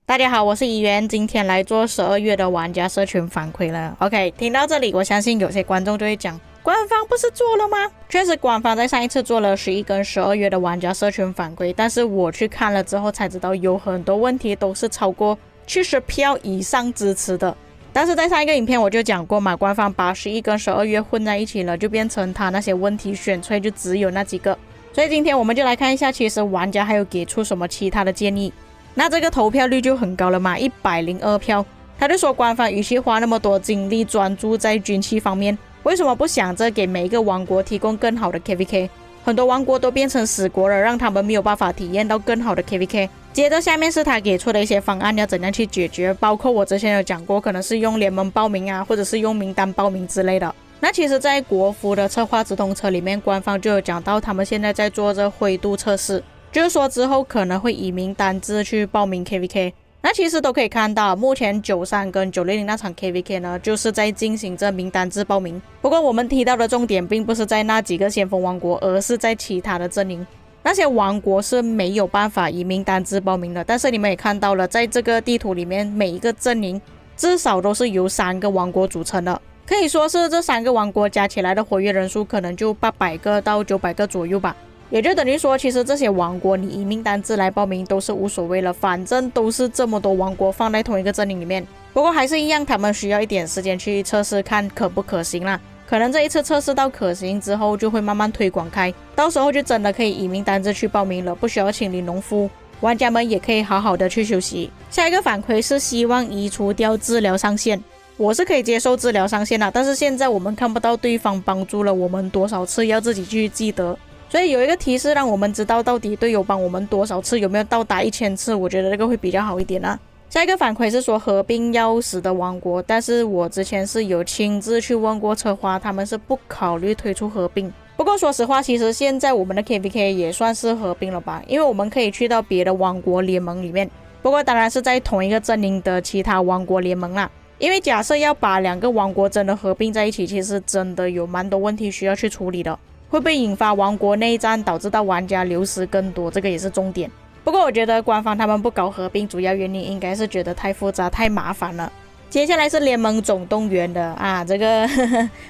大家好，我是怡媛，今天来做12月的玩家社群反馈了。OK， 听到这里，我相信有些观众就会讲，官方不是做了吗？确实，官方在上一次做了11跟12月的玩家社群反馈，但是我去看了之后才知道，有很多问题都是超过70票以上支持的。但是在上一个影片我就讲过嘛，官方把11跟12月混在一起了，就变成他那些问题选出来就只有那几个。所以今天我们就来看一下，其实玩家还有给出什么其他的建议。那这个投票率就很高了嘛，102票。他就说官方与其花那么多精力专注在军器方面，为什么不想着给每一个王国提供更好的 KVK？ 很多王国都变成死国了，让他们没有办法体验到更好的 KVK。 接着下面是他给出的一些方案要怎样去解决，包括我之前有讲过，可能是用联盟报名啊，或者是用名单报名之类的。那其实在国服的策划直通车里面，官方就有讲到他们现在在做这灰度测试，就是说之后可能会以名单制去报名 KVK。 那其实都可以看到，目前93跟960那场 KVK 呢，就是在进行着名单制报名。不过我们提到的重点并不是在那几个先锋王国，而是在其他的阵营。那些王国是没有办法以名单制报名的，但是你们也看到了，在这个地图里面，每一个阵营至少都是由3个王国组成的，可以说是这3个王国加起来的活跃人数可能就800个到900个左右吧。也就等于说，其实这些王国你以名单制来报名都是无所谓了，反正都是这么多王国放在同一个阵营里面。不过还是一样，他们需要一点时间去测试看可不可行啦。可能这一次测试到可行之后，就会慢慢推广开，到时候就真的可以以名单制去报名了，不需要清理农夫，玩家们也可以好好的去休息。下一个反馈是希望移除掉治疗上限。我是可以接受治疗上限啦，但是现在我们看不到对方帮助了我们多少次，要自己去记得。所以有一个提示让我们知道到底队友帮我们多少次，有没有到达1000次，我觉得这个会比较好一点啊。下一个反馈是说合并要死的王国，但是我之前是有亲自去问过策划，他们是不考虑推出合并。不过说实话，其实现在我们的 KVK 也算是合并了吧，因为我们可以去到别的王国联盟里面，不过当然是在同一个阵营的其他王国联盟啦。因为假设要把2个王国真的合并在一起，其实真的有蛮多问题需要去处理的，会不会引发王国内战，导致到玩家流失更多，这个也是重点。不过我觉得官方他们不搞合并，主要原因应该是觉得太复杂太麻烦了。接下来是联盟总动员的啊，这个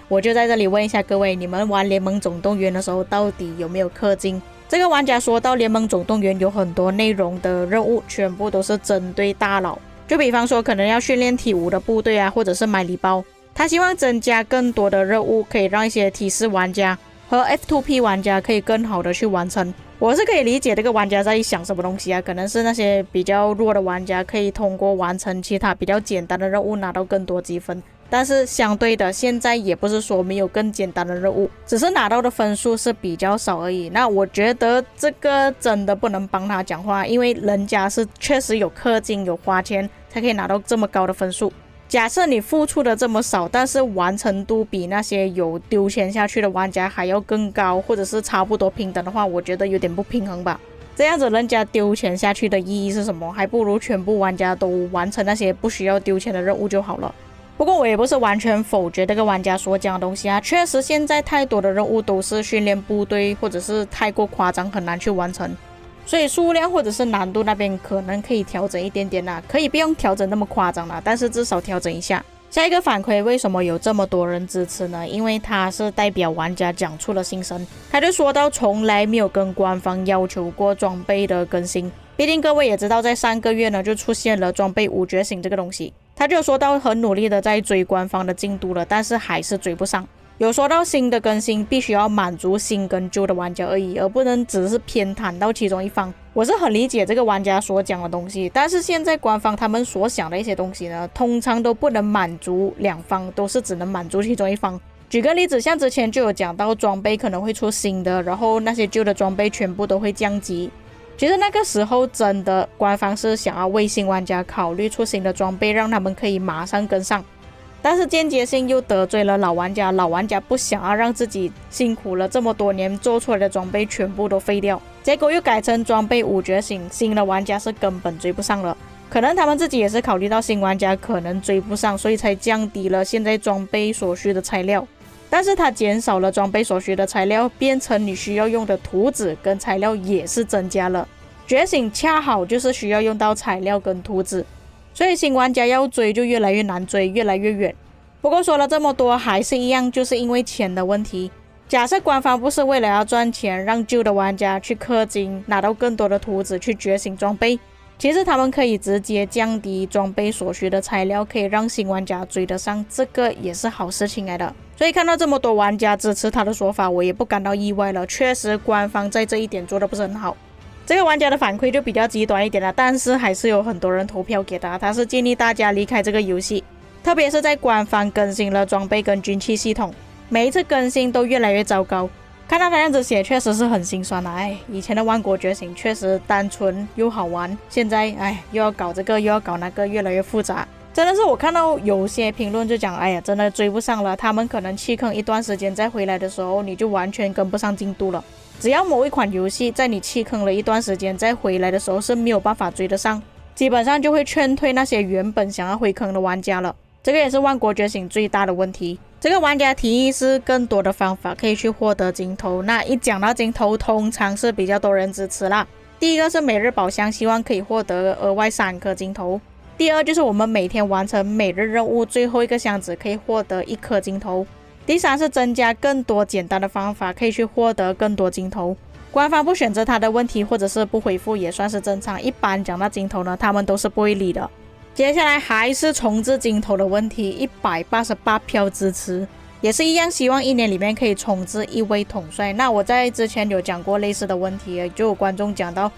我就在这里问一下各位，你们玩联盟总动员的时候到底有没有氪金？这个玩家说到联盟总动员有很多内容的任务全部都是针对大佬，就比方说可能要训练T5的部队啊，或者是买礼包。他希望增加更多的任务，可以让一些T4玩家和 F2P 玩家可以更好的去完成。我是可以理解这个玩家在想什么东西啊，可能是那些比较弱的玩家可以通过完成其他比较简单的任务拿到更多积分，但是相对的现在也不是说没有更简单的任务，只是拿到的分数是比较少而已。那我觉得这个真的不能帮他讲话，因为人家是确实有氪金有花钱才可以拿到这么高的分数。假设你付出的这么少，但是完成度比那些有丢钱下去的玩家还要更高，或者是差不多平等的话，我觉得有点不平衡吧。这样子人家丢钱下去的意义是什么？还不如全部玩家都完成那些不需要丢钱的任务就好了。不过我也不是完全否决这个玩家所讲的东西啊，确实现在太多的任务都是训练部队，或者是太过夸张很难去完成，所以数量或者是难度那边可能可以调整一点点啦，可以不用调整那么夸张啦，但是至少调整一下。下一个反馈为什么有这么多人支持呢？因为他是代表玩家讲出了心声，他就说到从来没有跟官方要求过装备的更新，毕竟各位也知道在3个月呢就出现了装备5觉醒这个东西，他就说到很努力的在追官方的进度了，但是还是追不上。有说到新的更新必须要满足新跟旧的玩家而已，而不能只是偏袒到其中一方。我是很理解这个玩家所讲的东西，但是现在官方他们所想的一些东西呢，通常都不能满足两方，都是只能满足其中一方。举个例子，像之前就有讲到装备可能会出新的，然后那些旧的装备全部都会降级。其实那个时候真的官方是想要为新玩家考虑出新的装备，让他们可以马上跟上，但是间接性又得罪了老玩家，老玩家不想要让自己辛苦了这么多年做出来的装备全部都废掉，结果又改成装备5觉醒，新的玩家是根本追不上了。可能他们自己也是考虑到新玩家可能追不上，所以才降低了现在装备所需的材料。但是它减少了装备所需的材料，变成你需要用的图纸跟材料也是增加了。觉醒恰好就是需要用到材料跟图纸，所以新玩家要追就越来越难追，越来越远。不过说了这么多，还是一样，就是因为钱的问题。假设官方不是为了要赚钱，让旧的玩家去氪金，拿到更多的图纸去觉醒装备，其实他们可以直接降低装备所需的材料，可以让新玩家追得上，这个也是好事情来的。所以看到这么多玩家支持他的说法，我也不感到意外了。确实官方在这一点做得不是很好。这个玩家的反馈就比较极端一点了，但是还是有很多人投票给他是建议大家离开这个游戏，特别是在官方更新了装备跟军器系统，每一次更新都越来越糟糕。看到他这样子写，确实是很心酸啊！以前的万国觉醒确实单纯又好玩，现在又要搞这个又要搞那个，越来越复杂。真的是我看到有些评论就讲，真的追不上了，他们可能弃坑一段时间再回来的时候，你就完全跟不上进度了。只要某一款游戏在你弃坑了一段时间再回来的时候是没有办法追得上，基本上就会劝退那些原本想要回坑的玩家了。这个也是万国觉醒最大的问题。这个玩家提议是更多的方法可以去获得金头，那一讲到金头通常是比较多人支持啦。第一个是每日宝箱，希望可以获得额外3颗金头。第二就是我们每天完成每日任务最后一个箱子可以获得1颗金头。第三是增加更多简单的方法可以去获得更多金头。官方不选择他的问题或者是不回复也算是正常，一般讲到金头呢，他们都是不会理的。接下来还是重置金头的问题，188票支持，也是一样，希望1年里面可以重置1位统帅。那我在之前有讲过类似的问题，就有观众讲到，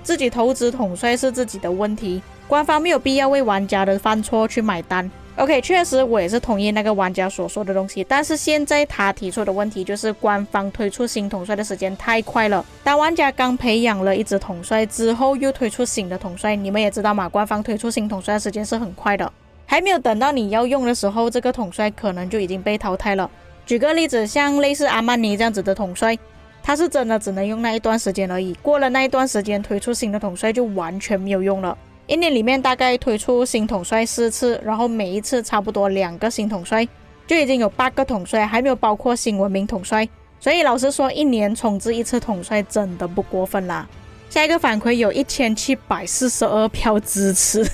自己投资统帅是自己的问题，官方没有必要为玩家的犯错去买单。OK， 确实我也是同意那个玩家所说的东西，但是现在他提出的问题就是官方推出新统帅的时间太快了。当玩家刚培养了一支统帅之后又推出新的统帅，你们也知道嘛，官方推出新统帅的时间是很快的，还没有等到你要用的时候，这个统帅可能就已经被淘汰了。举个例子，像类似阿曼尼这样子的统帅，他是真的只能用那一段时间而已，过了那一段时间推出新的统帅就完全没有用了。1年里面大概推出新统帅4次，然后每一次差不多2个新统帅，就已经有8个统帅，还没有包括新文明统帅。所以老实说，1年重置1次统帅真的不过分啦。下一个反馈有1742票支持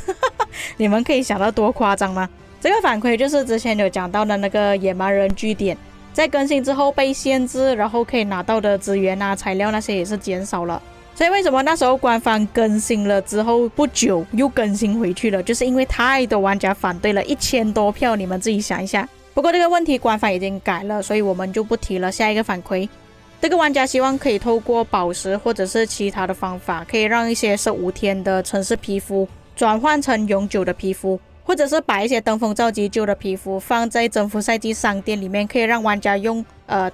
你们可以想到多夸张吗？这个反馈就是之前有讲到的那个野蛮人据点，在更新之后被限制，然后可以拿到的资源材料那些也是减少了。所以为什么那时候官方更新了之后不久又更新回去了，就是因为太多玩家反对了，1000多票，你们自己想一下。不过这个问题官方已经改了，所以我们就不提了。下一个反馈，这个玩家希望可以透过宝石或者是其他的方法，可以让一些15天的城市皮肤转换成永久的皮肤，或者是把一些登峰造极旧的皮肤放在征服赛季商店里面，可以让玩家用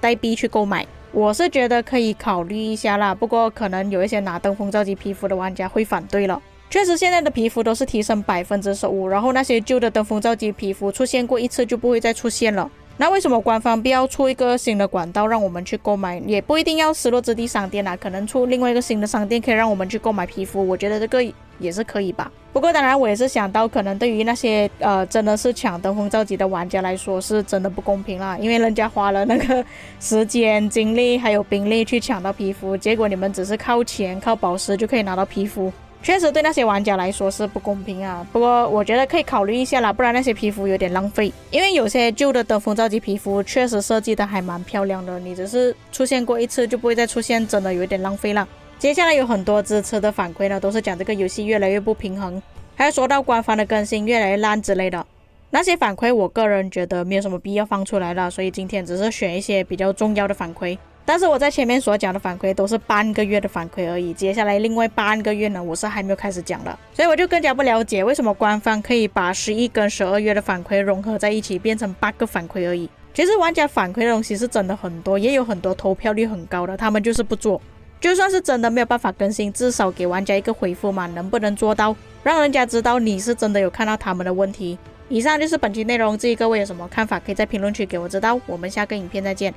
代币去购买。我是觉得可以考虑一下啦，不过可能有一些拿登峰造极皮肤的玩家会反对了。确实现在的皮肤都是提升15%，然后那些旧的登峰造极皮肤出现过一次就不会再出现了。那为什么官方必要出一个新的管道让我们去购买？也不一定要失落之地商店可能出另外一个新的商店可以让我们去购买皮肤，我觉得这个也是可以吧。不过当然我也是想到，可能对于那些真的是抢登峰造极的玩家来说是真的不公平啦，因为人家花了那个时间精力还有兵力去抢到皮肤，结果你们只是靠钱靠宝石就可以拿到皮肤，确实对那些玩家来说是不公平啊。不过我觉得可以考虑一下啦，不然那些皮肤有点浪费，因为有些旧的登峰造极皮肤确实设计的还蛮漂亮的，你只是出现过一次就不会再出现，真的有点浪费啦。接下来有很多支持的反馈呢，都是讲这个游戏越来越不平衡，还有说到官方的更新越来越烂之类的。那些反馈我个人觉得没有什么必要放出来了，所以今天只是选一些比较重要的反馈。但是我在前面所讲的反馈都是半个月的反馈而已，接下来另外半个月呢，我是还没有开始讲的，所以我就更加不了解为什么官方可以把11跟12月的反馈融合在一起变成8个反馈而已。其实玩家反馈的东西是真的很多，也有很多投票率很高的，他们就是不做。就算是真的没有办法更新，至少给玩家一个回复嘛，能不能做到让人家知道你是真的有看到他们的问题。以上就是本期内容，至于各位有什么看法可以在评论区给我知道，我们下个影片再见。